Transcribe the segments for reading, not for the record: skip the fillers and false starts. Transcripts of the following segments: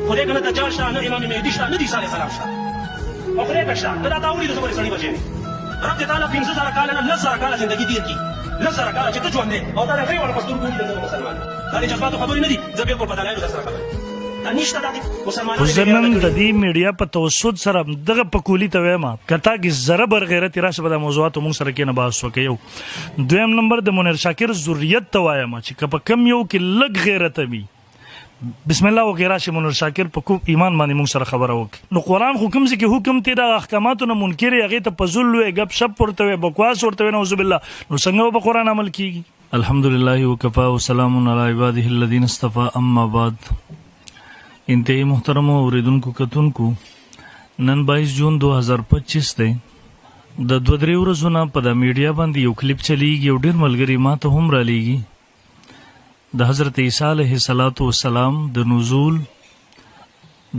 خدای کنه دجال شته نه امام مهدي شته نه عیسی علیه السلام شته او خدای کښته ته دا تا ولیدو چې سړي بچی رب دې تعالی 15000 کاله نه 10000 کاله ژوندګي تېر کړي 10000 کاله چې ته ژوند دی او دا د هغې والا په سترګو ولیدل د مسلمان دا د جذباتو خبرې نه دي زه بالکل په دلایلو در سره خبرې زه نن د دې میډیا په توسط سره دغه پکولي ته وایم کته کې ذره بر غیرت راشه به د موضوعاتو موږ سره کې نه بحث وکړو. یو دویم نمبر د منیر شاکر ذریت ته وایم چې په کم یو کې لږ غیرت وي بسم الله وغیرہ چې منیر شاکر په کوم ایمان باندې موږ سره خبره وکړي. نو قرآن حکم سي کې حکم تی د احکاماتو نه منکر هغه ته پزول وي غب شپ ورته وي بکواس ورته وي نعوذ بالله. نو څنګه په قرآن عمل کیږي؟ الحمدلله وکفا وسلام علی عباده الذین اصطفى اما بعد. انتہائی محترم اوریدونکو کتونکو نن 22 جون 2025 دی د 2-3 ورځو نه په د میډیا باندې یو کلیپ چلیږي او ډېر ملګري ما ته هم رالیږي د حضرت عیسی علیه السلام د نزول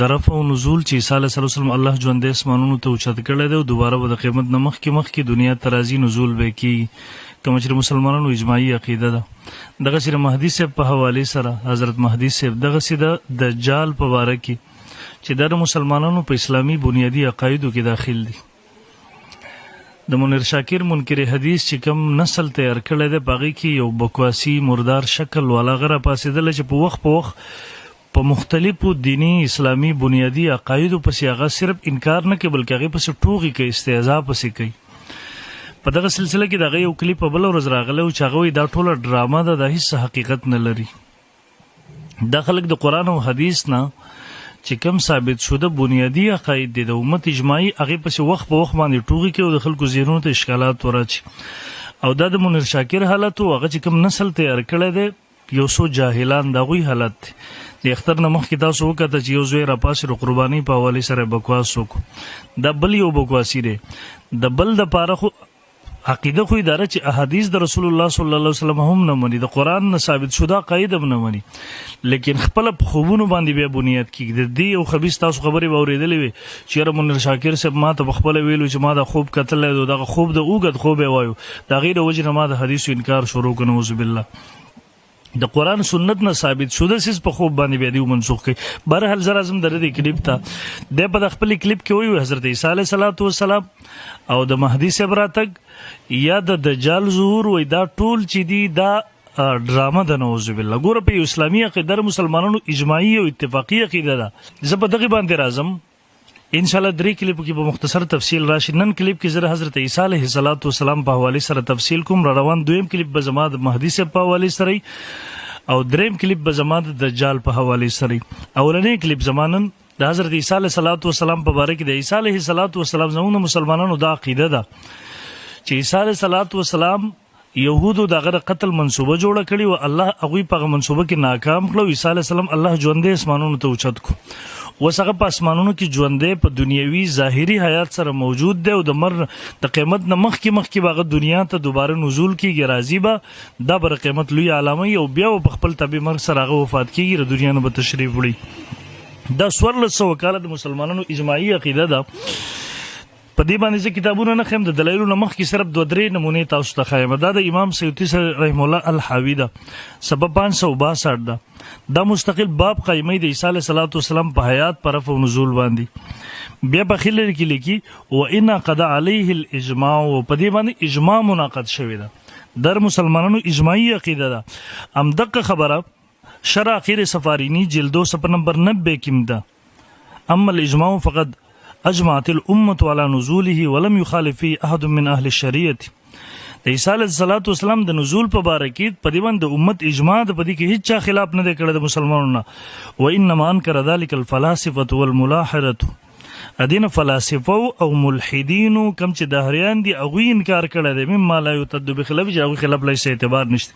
د رفع او نزول چې عیسی علیه السلام الله ژوندی اسمانونو ته اوچت کړی دی او دوباره به د قیامت نه مخکې دنیا ته راځي نزول به کېږي کوم چې مسلمانانو اجماعي عقیده ده. دغه سره مهدي صاحب په حواله سره حضرت مهدي صاحب دغه سره دجال په باره کې چې د مسلمانانو په اسلامي بنیادی عقایدو کې داخل دي. د منیر شاکر منکر حدیث چې کوم نسل تیار کړی دی په هغې کې یو بکواسی مردار شکل والا غره پاسېدله چې په وخت په مختلفو دینی اسلامي بنیادی عقایدو پسې هغه صرف انکار نه کوي بلکې هغې پسې ټوغې کوي استهزا پسې کوي. په دغه سلسله کې دغه یو کلیپ په بل ورځ راغلی و چې هغه وایي دا ټوله ډرامه ده دا هیڅ حقیقت نه لري. دا خلک د قرآن او حدیث نه چې کوم ثابت شده بنیادی عقاید دي د امت اجماعي هغې پسې وخت په وخت باندې ټوغې کوي او د خلکو ذهنونو ته اشکالات وراچي او دا د منیر شاکر حالت و هغه چې کوم نسل تیار کړی دی یو څو جاهلان د هغوی حالت دی. د اختر نه مخکې تاسو وکته چې یو زوی راپاسې د قربانۍ په حوالې سره بکواس وکړو دا بل یو بکواسي دی. د بل دپاره خو عقیده خو اداره چې احادیث د رسول الله صلی الله علیه وسلم هم نه مني د قرآن نه ثابت شده عقاید هم نه مني لیکن خپله په خوبونو باندې بیا بنیاد کېږي. د دې یو خبیث تاسو خبرې به اورېدلې وي چې یاره منیر شاکر صاحب ما ته په خپله ویلو چې ما دا خوب کتلی دی دغه خوب د اوږد خوب یې وایو د هغې د وجې نه ما د حدیثو انکار شروع کړو نعوذ بالله. د قرآن سنت نه ثابت شده سیز په خوب باندې بیا دیو منسوخ کوي. بهرحال زه راځم د دې کلیپ ته دی په د خپلې کلیپ کې وایي حضرت عیسی علیه السلام او د مهدي صاحب راتګ یا د دجال ظهور وایي دا ټول چې دي دا ډرامه ده نعوذ بالله. ګوره په یو اسلامي عقیده مسلمانانو اجماعي او اتفاقي عقیده ده. زه په دغې باندې راځم انشاءالله 3 کلیپو کې په مختصر تفصیل راشي. نن کلیپ کې زه حضرت عیسی علیه السلام په حوالې سره تفصیل کوم را روان. دویم کلیپ به زما د مهدي صاحب په حوالې سره او دریم کلیپ به زما د دجال په حوالې سره. اولنی کلیپ زما نن د حضرت عیسی علیه السلام په باره کې د عیسی علیه السلام زموږ مسلمانانو دا عقیده ده چې عیسی علیه السلام یهودو دغه قتل منصوبه جوړه کړې و الله هغوی په هغه منصوبه کې ناکام کړو. عیسی علیه السلام الله ژوندی اسمانونو ته اوچت کو اوس هغه په اسمانونو کې ژوندی په دنیوي ظاهري حیات سره موجود دی او د قیامت نه مخکې به هغه دنیا ته دوباره نزول کېږي راځي به دا به قیامت لوی علامه او بیا په خپل طبیعي مرګ سره هغه وفات کېږي د دنیا نه به تشریف وړي. دا 1400 کاله د مسلمانانو اجماعي عقیده ده. په دې باندې زه کتابونه نه ښیم د دلایلو نه مخکې صرف 2-3 نمونې تاسو ته ښایم. دا د امام سیوطي رحمه الله الحاوي ده سبب 562 ده. دا مستقل باب قایمه د عیسی علیه السلام په حیات پر رفع او نزول باندې. بیا په خلل کې لیکي وان قد علیه الاجماع په دې باندې اجماع منعقد شوی ده در مسلمانانو اجماعي عقیده ده. ام دغه خبره شرح اخیر سفارینی جلدو صفحه نمبر 90 کې ده. اما الاجماع فقد اجمعت الامه على نزوله ولم يخالف فيه احد من اهل الشریعه. د عیسی علیه السلام د نزول په باره کې په دې باندې د امت اجماع ده په دې کې هیڅ چا خلاف نه دی کړی د مسلمانانو نه. وانما انکر ذلك الفلاسفه والملاحده ادین فلاسفه او ملحدین کم چې دهریان دي هغوی انکار کړی دی مما لا یعتد بخلاف چې هغوی خلاف لا اعتبار نشته.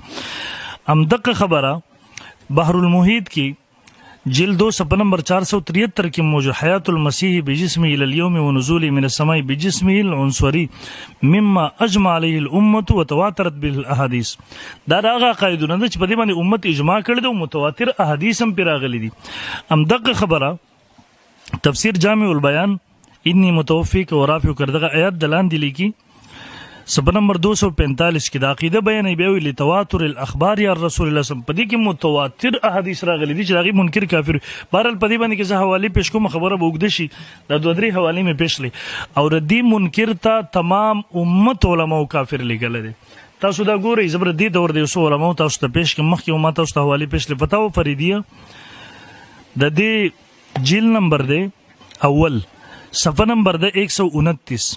ام دغه خبره بحر المحیط کې جلد 2 صفحه نمبر 473 کې موجود حیات المسیح بجسمه الى اليوم ونزوله من السماء بجسمه العنصري مما اجمع عليه الامه وتواترت به الاحاديث. دا هغه قاعدونه چې په دې باندې امت اجماع کړی دی او متواتر احادیث هم پرې راغلي دي. ام دغه خبره تفسیر جامع البیان انی متوفیک و رافع کردغه آیات دلاندې لیکي صفحه نمبر 245 کې د عقیده بیان بیا ویلي تواتر الاخبار یا رسول الله صم په دې کې متواتر احادیث راغلي دي چې دغه منکر کافر بهرال په دې باندې کې زه حواله پیش کوم خبره به وګد شي د دوه درې حواله مې پیش لې او ردی منکر ته تمام امت علماء کافر لیکل دي تاسو دا ګورئ زبر دې دور دی وسو علماء تاسو ته پیش کوم مخکې ما تاسو ته حواله پیش لې فتاوا فریدیه د دې جیل نمبر دی اول صفحه نمبر دی 129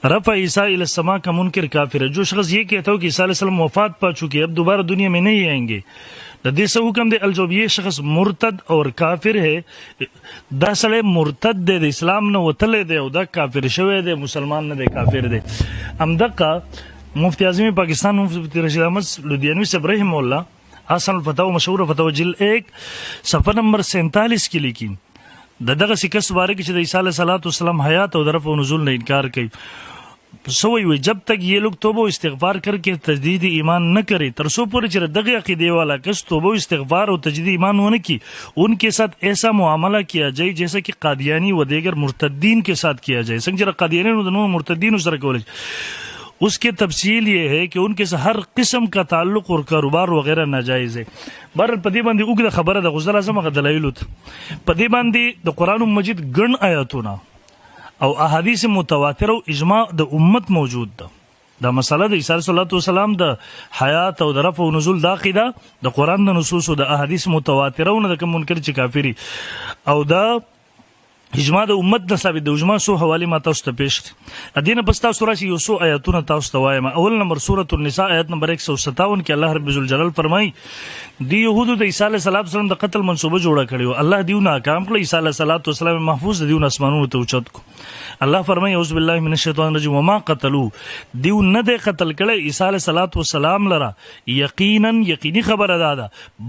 रफ़ा ईसा इल समा का मुनकर काफिर है जो शख्स ये कहता हो कि ईसा अलैहिस्सलाम वफात पा चुके अब दोबारा दुनिया में नहीं आएंगे लदी से हुक्म दे अल ये शख्स मुर्तद और काफिर है दा सले मुर्तद दे इस्लाम न वतले दे दा काफिर शवे दे मुसलमान न दे काफिर दे अमदका मुफ्ती आज़मी पाकिस्तान मुफ्ती रशीद अहमद लुधियानवी से रहमहुल्लाह हसन फतवा मशहूर फतवा जिल 1 सफ़ा नंबर 47 की लिखी दगा शिकस्त बारे की ईसा अलैहिस्सलाम हयात और दरफ नज़ुल ने इनकार की सोई हुई जब तक ये लोग तोबो इस्तिग़फ़ार करके तजदीद ईमान न करे तरसो पूरे चर दगे अक़ीदे वाला कस तोबो इस्तिग़फ़ार और तजदीद ईमान होने की उनके साथ ऐसा मुआमला किया जाए जैसा कि कादियानी व दीगर मुर्तद्दीन के साथ किया जाए संग जरा कादियानी मुर्तद्दीन उस तरह कॉलेज उसके तफसील ये है कि उनके से हर किस्म का ताल्लुक और कारोबार वगैरह नाजायज़ है बहरहाल पदी बांधी उगद खबर है गुज़र आज़म का दलाइल पदी बांधी द कुरान मजीद गण आयतुना او احادیث متواتر او اجماع د امت موجود ده دا مسله د عیسی صلی الله علیه وسلم د حیات او د رفع او نزول دا قیده د قران د نصوص او د احادیث متواتر او د کوم منکر چې کافری او دا اجماع د امت د ثابت د اجماع سو حواله ما تاسو ته پیش ادینه پستا سوره چې یو سو آیاتونه تاسو ته وایم اول نمبر سوره النساء آیت نمبر 157 کې الله رب ذوالجلال فرمایي دی يهودو د عیسی علیه السلام د قتل منسوبه جوړه کړی و الله دیو ناکام کړ عیسی علیه السلام محفوظ دیو اسمانونو ته اوچت کو الله فرمایي اعوذ بالله من الشیطان الرجیم وما قتلوا دیو نه د قتل کړي عیسی علیه السلام لرا یقینی خبره ده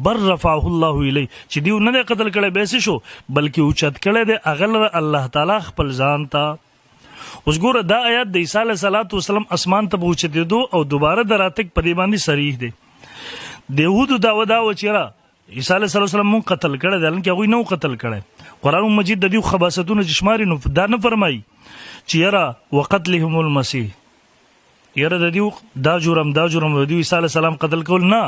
بر رفعه الله الی چې دیو نه د قتل کړي به شو بلکې اوچت کړي د اغل الله تعالی خپل ځان ته اوس ګوره دا آیات د عیسی علیه السلام اسمان ته پوښتې دو او دوباره دراتک په دې باندې صریح دی د یهودو دا وچیرا عیسی علیه السلام مون قتل کړي دلته کې هغه نو قتل کړي قرآن مجید د دې خباستونو جشماري نو دا نه فرمایي چې یرا وقتلهم المسيح یرا د دې دا جرم د دې عیسی علیه السلام قتل کول نه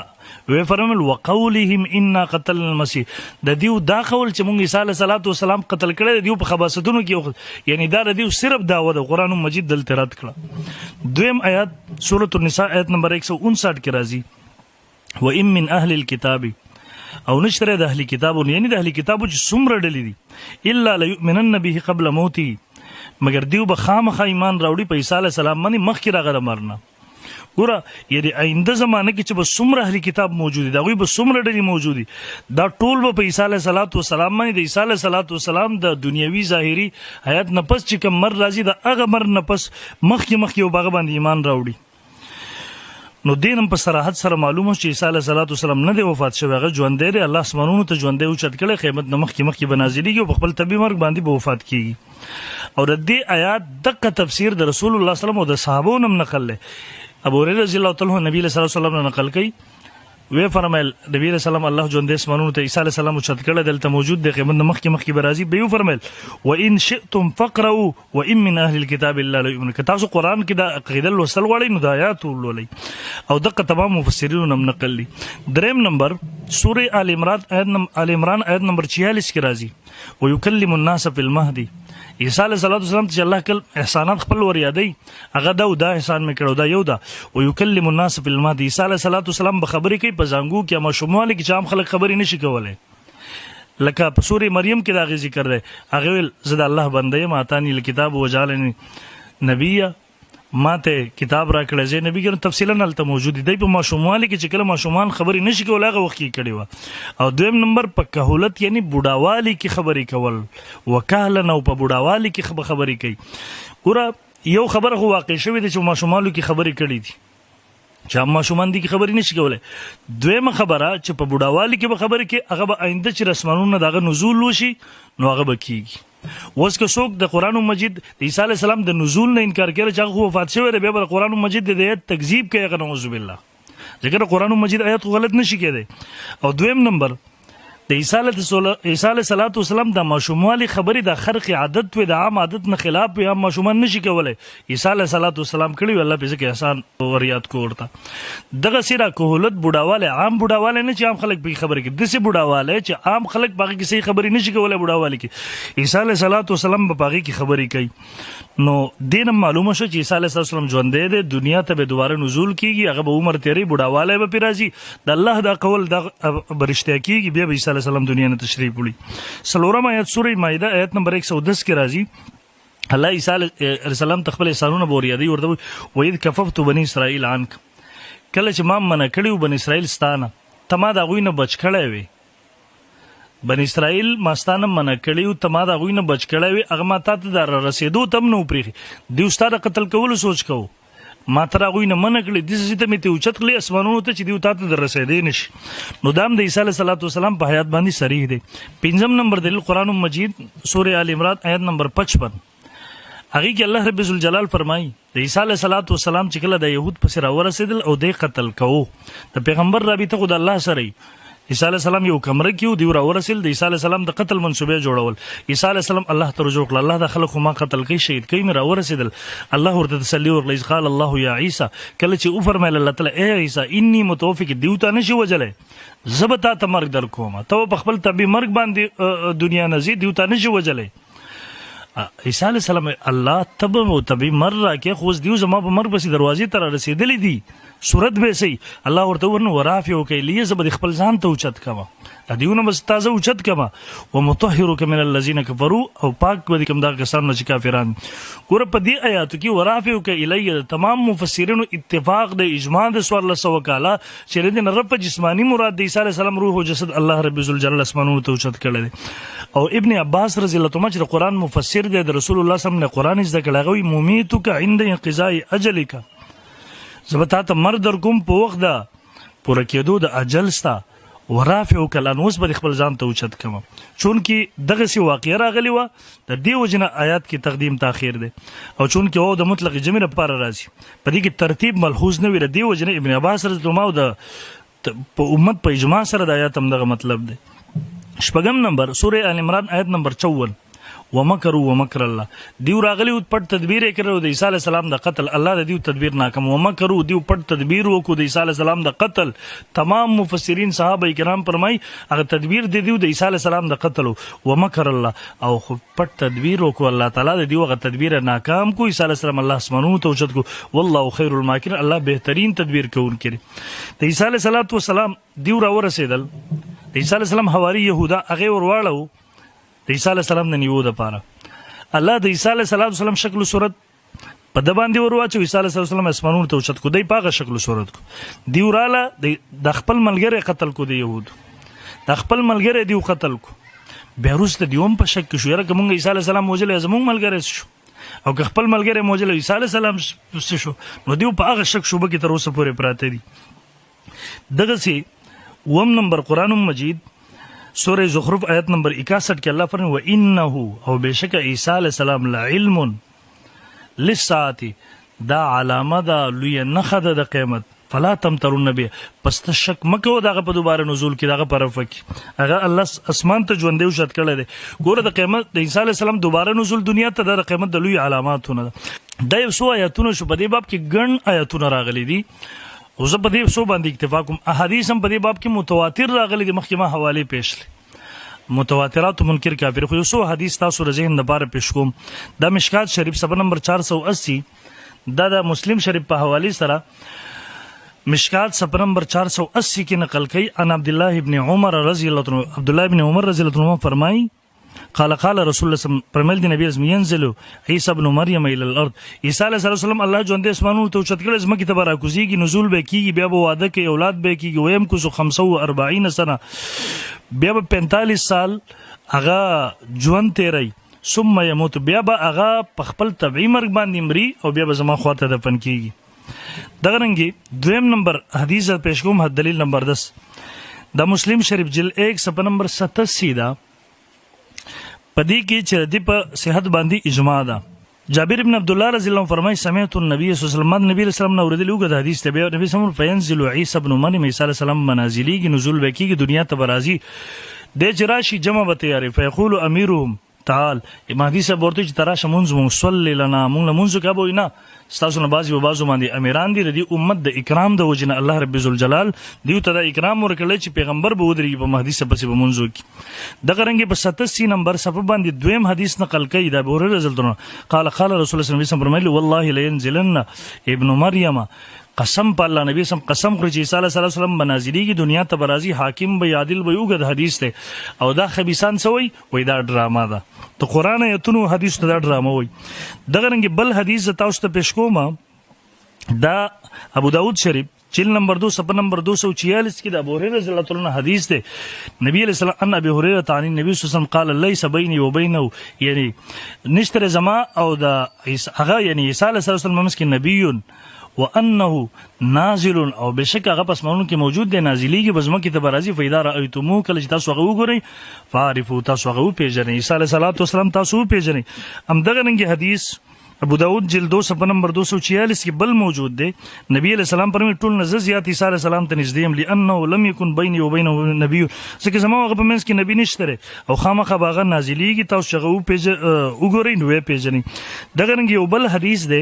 وی فرمل وقولهم انا قتلنا المسيح د دې دا قول چې مونږ عیسی علیه السلام قتل کړي د دې په خباستونو کې یعنی دا د دې صرف داوه د قرآن مجید دلته رد کړه دویم آیات سوره النساء آیت نمبر 159 کې راځي وان من اهل الكتاب او نشتره د اهل کتابو یعنی د اهل کتابو چې څومره ډلې دي الا ليؤمنن به قبل موته مگر دیو به خامخا ایمان راوړي په عیسی علیه السلام باندې مخکې راغله مرنه ګوره یعنی آینده زمانه کې چې به څومره اهل کتاب موجود دي هغوی به څومره ډلې موجود دي دا ټول به په عیسی علیه السلام باندې د عیسی علیه السلام د دنیوي ظاهري حیات نه پس چې کوم مر راځي د هغه مر نه پس مخکې یو باغ باندې ایمان راوړي نو دینم په صراحت سره معلومه چې عیسی علیه السلام نه دی وفات شوی هغه ژوندی دی الله اسمانونو ته ژوندی اوچت کړی قیامت نه مخکې بنازلېږي او په خپل طبیعي مرګ باندې به وفات کیږي او د دې آیات دغه تفسیر د رسول الله صلی الله علیه وسلم او د صحابو نم نقل له ابو هريره رضی الله تعالی عنہ نبی صلی الله علیه وسلم نقل کړي وی فرمایل نبی علیہ السلام الله ژوندی اسمانونو ته عیسی علیه السلام اوچت کړی دلته موجود دی قیامت نه مخکې برازي به فرمایل وان شئتم فقرؤوا وان من اهل الكتاب الا ليؤمنون که تاسو قران کې د عقیده لوستل غواړئ نو د آیات ولولئ او دغه تمام مفسرین هم نقل لي دریم نمبر سوره آل عمران آیت نمبر 46 کې راځي ويكلم الناس في المهدي عیسی علیه السلام چې الله کل احسانات خپل ور یادې هغه دا احسان مې کړو دا یو دا ويكلم الناس في المهدي عیسی علیه السلام به خبرې کوي په زنګو کې ما شمال کې چې عام خلک خبرې نشي کولای لکه په سوره مریم کې دا ذکر دی هغه ویل زه د الله بنده یم اتانی الکتاب وجعلنی نبیه ماته کتاب را کړی زه نبی ګر تفصیلا نلته موجود دی په ماشومان کې چې کله ماشومان خبرې نشي کولای هغه وخت کې کړي و او دویم نمبر په کهولت یعنی بوډاوالی کې خبرې کول وکاله نو په بوډاوالی کې خبرې کوي ګوره یو خبره خو واقع شوی دی چې ماشومانو کې خبرې کړي دي چې ماشومان دي کې خبرې نشي کولای دویمه خبره چې په بوډاوالی کې به خبرې کې هغه به آینده چې رسمانونه دغه نزول وشي نو هغه به کیږي اوس که څوک د قرآن مجید د عیسی علیه السلام د نزول نه انکار کوي چې هغه وفات شوی دی بیا به قرآن مجید د آیت تکذیب کوي هغه نعوذ بالله ځکه قرآن مجید آیت غلط نشي کېدی او دویم نمبر د عیسی علیه صلوات والسلام د ماشوموالي خبرې د خرق عادت و د عام عادت نه خلاف یا ماشومان نشي کولای. عیسی علیه صلوات والسلام کړي الله په ځکه احسان وريات کو ورته دغه سیره کوهلت بوډاواله عام بوډاواله نه چې عام خلک به خبرې کوي دسه بوډاواله چې عام خلک باغی کې صحیح خبرې نشي کولای بوډاواله کې عیسی علیه صلوات والسلام په باغی کې خبرې کوي. نو دین معلومه شو چې عیسی علیه السلام ژوند دی دنیا ته به دوباره نزول کیږي هغه به عمر تیری بوډاواله به پیرازي د الله دا قول د برشتیا کیږي بیا به عیسی علیه السلام دنیا نه تشریف وړي. سلورم آیت سوره مائده آیت نمبر 110 کې راځي الله عیسی علیه السلام تخپل احسانونه بوریادي ورته وید کففت بنی اسرائیل عنک کله چې ما منع کړیو بنی اسرائیل ستانه تما دا غوینه بچ کړی وي بنی اسرائیل ماستانه منع کړیو تما دا غوینه بچ کړی وي هغه ما ته در رسیدو تم نو پریخي دی استاد قتل کول سوچ کو ما تر غوینه منع کړی د سې ته می ته اوچت کړی اسمانونو ته چې دی ته در رسیدې نشي. نو دام د عیسی علیه صلوات والسلام په حیات باندې صریح دی. پنځم نمبر دلیل قرآن مجید سوره آل عمران آیت نمبر 55 هغه کې الله رب ذوالجلال فرمایي د عیسی علیه صلوات والسلام چې کله د يهود پسې راورسېدل او د قتل کوو د پیغمبر رابطه خو د الله سره عیسی علیه السلام یو کمره کې دی راورسېل د عیسی علیه السلام د قتل منسوبه جوړول عیسی علیه السلام الله ته رجوع کړ الله د خلکو ما قتل کوي شهید کوي مې راورسېدل الله ورته تسلی ورکړي قال الله یا عیسی کله چې او فرمایل الله تعالی اے عیسی انی متوفیک دیوته نشي وجلې زبتا ته مرګ در کوم ته په خپل طبي مرګ باندې دنیا نزي دیوته نشي وجلې عیسی علیه السلام الله تب او طبي مر راکې خو دیو زما په مرګ بس دروازې ته رسیدلې دي صورت به سي الله ورته ورنه ورافي او کې لیه زبد خپل ځان ته اوچت کما دیونه بس تازه اوچت کما ومطهرک من الذين كفروا او پاک به کوم دا کسان چې کافران ګور په دې آیاتو کې ورافي او کې الیه تمام مفسرینو اتفاق د اجماع د سوال له وکاله چې د رب جسمانی مراد د عیسی علیه السلام روح او جسد الله رب ذوالجلال اسمانونو ته اوچت کړل. او ابن عباس رضی الله عنه چې قرآن مفسر دی د رسول الله صلی الله علیه وسلم قرآن زده کړغوي مومیتک عند انقضاء اجلک زبتا ته مر در کوم په وخت دا پوره کېدو د اجل ستا ورافع کلان اوس به خپل ځان ته اوچت کما چون کې دغه سی واقعه راغلی و د دې وجنه آیات کې تقدیم تاخير دی او چون کې او د مطلق جمع لپاره راځي په دې کې ترتیب ملحوظ نه وي د دې وجنه ابن عباس رضی الله عنه د په امت په اجماع سره د آیات هم دغه مطلب دی. شپږم نمبر سوره ال عمران آیت نمبر 54 ومکروا ومکر الله دیو راغلی پټ تدبیر کړو د عیسی علی السلام د قتل الله د دیو تدبیر ناکام ومکروا دیو پټ تدبیر وکړو د عیسی علی السلام د قتل تمام مفسرین صحابه کرام فرمای هغه تدبیر د دیو د عیسی علی السلام د قتل ومکر الله او پټ تدبیر وکړو الله تعالی د دیو هغه تدبیر ناکام کو عیسی علی السلام الله اسمانو ته اوچت کو والله خیر الماکرین الله بهترین تدبیر کوونکی د عیسی علی السلام دیو را ورسېدل د عیسی علی السلام حواری یهودا هغه ورواړو د عیسی علیه السلام د نیو د پاره الله د عیسی علیه السلام شکل او صورت په د باندې ورواچو عیسی علیه السلام اسمانونو ته اوچت کو دی پاغه شکل او صورت کو دی وراله د خپل ملګری قتل کو دی يهود د خپل ملګری دی قتل کو بیا وروسته دیوم په شک شو یره کوم عیسی علیه السلام موجل زمون ملګری شو او که خپل ملګری موجل عیسی علیه السلام شو نو دیو په هغه شک شوبه کې تر اوسه پورې پراته دي. دغه سي وم نمبر قرآن مجید سورہ زخرف آیت نمبر 61 کې الله فرمایي و انه او بشک عیسی علیہ السلام لعلم للساعه دا علامه دا لوی نخد د قیامت فلا تمترون به پس شک مکو دغه په دوباره نزول کې دغه پرفک هغه الله اسمان ته ژوند دی شت کړل دي ګوره د قیامت د عیسی علیہ السلام دوباره نزول دنیا ته د قیامت د لوی علاماتونه د یو سو آیاتونه شو په دې باب کې ګڼ آیاتونه راغلي دي او زه په دې سو باندې اکتفا کوم احادیث هم په دې باب کې متواتر راغلي د مخکمه حواله پیش لې متواترات منکر کافر خو سو حدیث تاسو رزین د بار پیش کوم د مشکات شریف صفحه نمبر 480 د مسلم شریف په حواله سره مشکات صفحه نمبر 480 کې نقل کړي ان عبد الله ابن عمر رضی الله عنه عبد الله ابن عمر رضی الله عنه فرمایي قال رسول الله صلی الله علیه وسلم فرمایل دی نبی اسم ينزل عیسی ابن مریم الى الارض عیسی علیه السلام الله ژوند اسمانو ته چت کړه زمکه ته راکوزیږي نزول به کیږي بیا به واده کوي اولاد به کیږي ویم کو 45 سنه بیا به 45 سال هغه ژوند تیری ثم يموت بیا به هغه په خپل طبيعي مرګ باندې مري او بیا به زما خواته دفن کیږي. دغه رنګي دویم نمبر حدیث پیش کوم دلیل نمبر 10 د مسلم شریف جلد 1 صفحه نمبر 87 دا پدې کې چې د په صحت باندې اجماع ده. جابر ابن عبد الله رضی الله عنه فرمایي سمعت النبي صلی الله علیه وسلم نبی رسول الله اوریدل یو د حدیث ته بیا نبی سم فینزل عیسی ابن مریم عیسی علیه السلام منازلی کې نزول وکیږي دنیا ته برازي د چې راشي جمع به تیارې فیقول امیرهم تعال مهدي صاحب ورته چې تراشه مونږ مونږ صلی لنا مونږ له مونږ کا به نه ستاسو نه بعضې به بعضو باندې امیران دي د دې امت د اکرام د وجې نه الله رب ذوالجلال دیو ته دا اکرام ورکړی چې پیغمبر به ودرېږي په مهدي صاحب پسې به مونځ وکړي دغه رنګې په 87 نمبر صفحه باندې دویم حدیث نقل کوي دا ابو هريره رضی الله عنه قال رسول الله صلی الله علیه وسلم فرمایلی والله لینزلن ابن مریم قسم په الله نبی سم قسم خوري چې عیسی علیه السلام بنازلیږي دنیا ته برازي حاکم به عادل به یوګد حدیث ته او دا خبيسان سوی وای دا ډراما ده ته قران ایتونو حدیث ته دا ډراما وای دغه رنګ بل حدیث تاسو ته پیش کوم دا ابو داود شریف جلد نمبر 2 صفحه نمبر 246 کې د ابو هريره رضی الله عنه حدیث ده نبی علیہ السلام ان ابي هريره تعالی نبی صلی الله علیه وسلم قال ليس بيني وبينه یعنی نشتره زما او د هغه یعنی عیسی علیه السلام مسکین نبی وانه نازل او بشک هغه پس مونږ کې موجود دی نازلېږي بزما کې تبرازي فیدا رایتمو کله چې تاسو هغه وګورئ فعرفوا تاسو هغه پیژنئ عیسی علیه السلام تاسو پیژنئ ام دغه رنګ حدیث ابو داود جلد 2 صفحه نمبر 246 کې بل موجود دی نبی علیہ السلام پر ټول نظر زیات عیسی علیہ السلام ته نږدې یم لانه لم يكن بيني وبينه نبي ځکه زما هغه په منځ کې نبی نشته او خامخا باغه نازلېږي تاسو هغه وګورئ نو پیژنئ دغه رنګ یو بل حدیث دی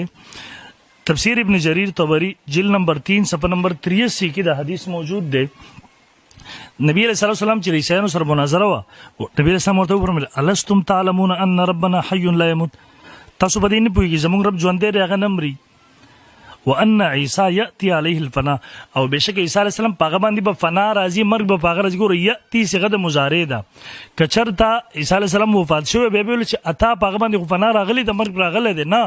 تفسیر ابن جریر طبری جلد نمبر 3 صفحه نمبر 83 کې دا حدیث موجود دی نبی علیہ السلام چې عیسایانو سره مناظره وا نبی علیہ السلام ورته وفرمایل الستم تعلمون ان ربنا حي لا يموت تاسو په دې نه پوهیږئ زموږ رب ژوندی دی هغه نه مري وان عیسی یاتي علیه الفنا او بشک عیسی علیه السلام پاغه باندې به فنا راځي مرګ به پاغه راځي ګوره یاتي صيغه د مضارع ده کچرتا عیسی علیه السلام وفات شوی به ویل چې اتا پاغه باندې فنا راغلی د مرګ راغلی دی نه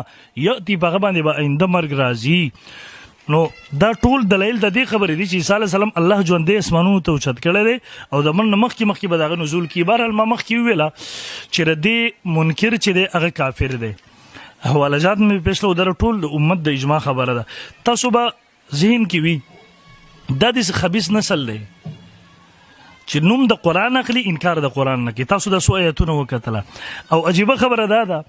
یاتي پاغه باندې به آینده مرګ راځي نو دا ټول دلایل د دې خبرې دي چې عیسی علیه السلام الله ژوندی اسمانونو ته اوچت کړی دی او د من مخکې به دغه نزول کی بهرحال ما مخکې ویله چې د دې منکر چې دی هغه کافر دی حوالجات مې پېښلو در ټول د امت د اجماع خبره ده تاسو به ذهن کې وي دا د خبيث نسل دی چې نوم د قران اخلي انکار د قران نه کوي تاسو د سو آیتونه وکتله او عجیبه خبره ده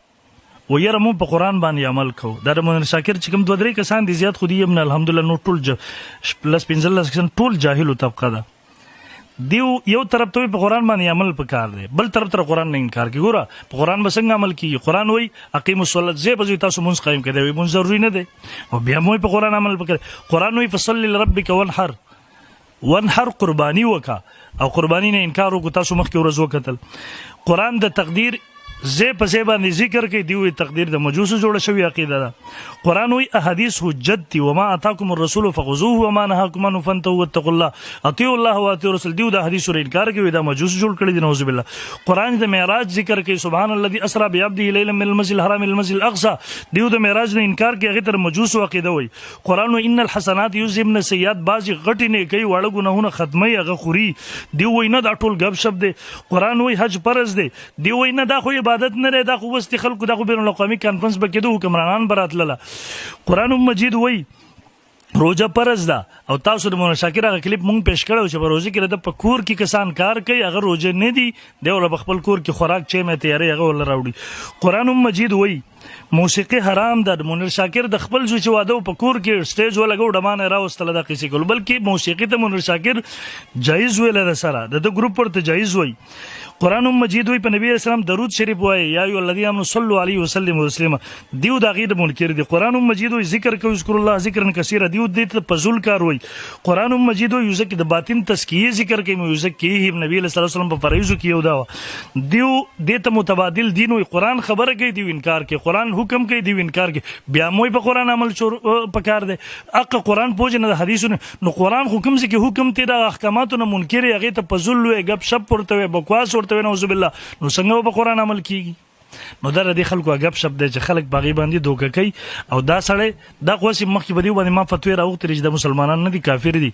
و یره مون په قران باندې عمل کو دا د مونږ شاکر چې کوم دوه درې کسان دي زیات خودي ابن الحمدلله نو ټول پلس 15 کسان ټول جاهل طبقه ده دیو یو طرف ته په قران باندې عمل پکار دی بل طرف ته قران نه انکار کوي ګوره په قران بسنګ عمل کوي قران وای اقیم الصلاه زه به تاسو مونږ قائم کړئ وای مونږ ضروري نه دی او بیا مو په قران عمل پکار قران وای فصل لربک وانحر قربانی وکا او قربانی نه انکار وکړه تاسو مخ کې ورځو قتل قران د تقدیر زه په ځای باندې ذکر کوي دی تقدیر د مجوس جوړه شوی عقیده ده قران وی احادیث حجت دی وما اتاکم الرسول فخذوه وما نهاکم عنه فانتهوا واتقوا الله اطیعوا الله واطیعوا الرسول دی د حدیث سره انکار کوي دا مجوس جوړ کړی دی نعوذ بالله قران د معراج ذکر کوي سبحان الذي اسرا بعبده ليلا من المسجد الحرام الى المسجد الاقصى دی د معراج نه انکار کوي هغه تر مجوس عقیده وی قران وی ان الحسنات یذهبن السیئات بعضی غټی نه کوي واړه ګناهونه ختمي هغه خوري دی وی نه دا ټول غب شپ دی قران وی حج فرض دی دی وی نه دا خو عبادت نه دا خو واست خلکو دا خو بین الاقوامی کانفرنس به کېدو حکمرانان براتله قران مجید وای روزه پرز ده او تاسو د مولانا شاکر هغه کلیپ مونږ پېښ کړو چې په روزه کې د پکور کې کسان کار کوي هغه روزه نه دی دیول خپل کور کې خوراک چې مې تیارې هغه ول راوړي قران مجید وای موسیقي حرام ده مولانا شاکر د خپل ځو چې واده په کور کې سټیج ولګو ډمانه راوستله د قصې کول بلکې موسیقي ته مولانا شاکر جایز ویل ده سره د ګروپ ورته جایز وای قران مجید وی په نبی اسلام درود شریف وای یا ایو الذین آمنوا صلوا علیه وسلم تسلیما دیو دا غیر منکر دی قران مجید وی ذکر کوي ذکر الله ذکرن کثیر دیو د پزول کار وای قران مجید وی ذکر د باطن تزکیه ذکر کوي مو ذکیه نبی صلی الله علیه وسلم په فرایض کې یو دا دیو د ته متبادل دین وی قران خبره کوي دیو انکار کوي قران حکم کوي دیو انکار کوي بیا مو په قران عمل پکار دی اق قران پوجنه د حدیثونو نو قران حکم سي کې حکم ته د احکاماتو منکر هغه ته پزول وی غب شپ پورته بکواس ورته نعوذ بالله نو څنګه په قران عمل کیږي نو در دې خلکو غب شپ دی چې خلک باغی باندې دوکه کوي او دا سړی دا قوسي مخکې بدیو باندې ما فتوی راوغتري چې د مسلمانانو نه دي کافر دي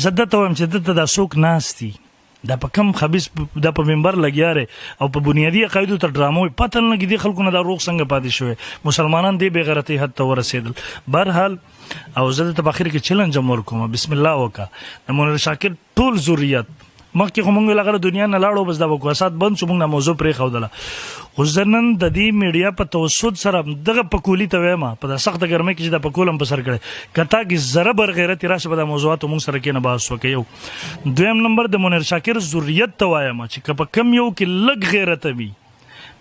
زدت او چې د سوک ناشتي دا په کم خبيث دا په منبر لګیاره او په بنیادی قاعده تر ډرامو پته نه کې دي خلکو نه دا روغ څنګه پاتې شوی مسلمانان دی بے غیرتی حد ته ورسېدل بهرحال او زه ته په اخر کې چیلنج امر کوم بسم الله وکا د مولانا شاکر ټول ذریات مخکې خو موږ لغه دنیا نه لاړو بس دا بکواسات بند شو موږ نه موضوع پرې خودله خو زه نن د دې میډیا په توسط سره دغه پکولي ته وایم په د سخته ګرمۍ کې چې دا پکول هم په سر کړی که تا کې ذره بر غیرت راشه په دا موضوعاتو موږ سره کېنه بحث وکړو یو دویم نمبر د منیر شاکر ذریت ته وایم چې که په کم یو کې لږ غیرت وي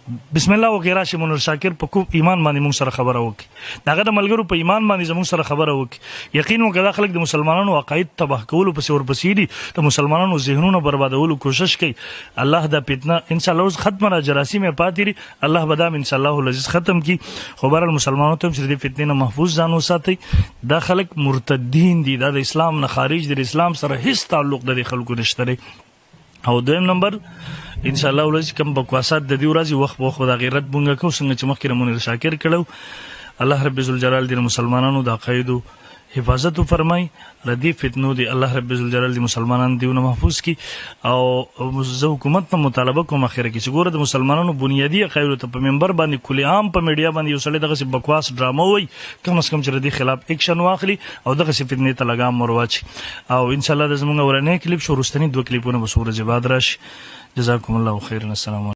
بسم الله وکړي راشي منیر شاکر په کوم ایمان باندې موږ سره خبره وکړي داغه د ملګرو په ایمان باندې زموږ سره خبره وکړي یقین وکړه دا خلک د مسلمانانو عقاید تباه کولو پسې ورپسې دي د مسلمانانو ذهنونه بربادولو کوشش کوي الله دا فتنه ان شاء الله ختم را جراثیم پاتې لري الله بدام ان شاء الله العزیز ختم کی خو بهر مسلمانانو ته چې د فتنې نه محفوظ ځان وساتي دا خلک مرتدین دي دا د اسلام نه خارج دي اسلام سره هیڅ تعلق د خلکو نشته او دویم نمبر ان شاء الله ولې کوم بکواسات د دې ورځې وخت په وخت د غیرت بونګه کو څنګه چې مخکې منیر شاکر کړو الله رب ذوالجلال دې مسلمانانو د عقایدو حفاظت فرمای ردی فتنو دی الله رب ذوالجلال دی مسلمانان دیونه محفوظ کی او زه حکومت ته مطالبه کوم اخره کې چې ګوره د مسلمانانو بنیادی عقاید ته په منبر باندې کلی عام په میډیا باندې یو سړی دغه بکواس ډرامه وای کم از کم چې ردی خلاف اکشن واخلي او دغه فتنې ته لګام مرواچ او ان شاء الله د زمونږ ورنه کلیپ شو رستنی دوه کلیپونه به سورج باد راشي جزاکم الله خیرا السلام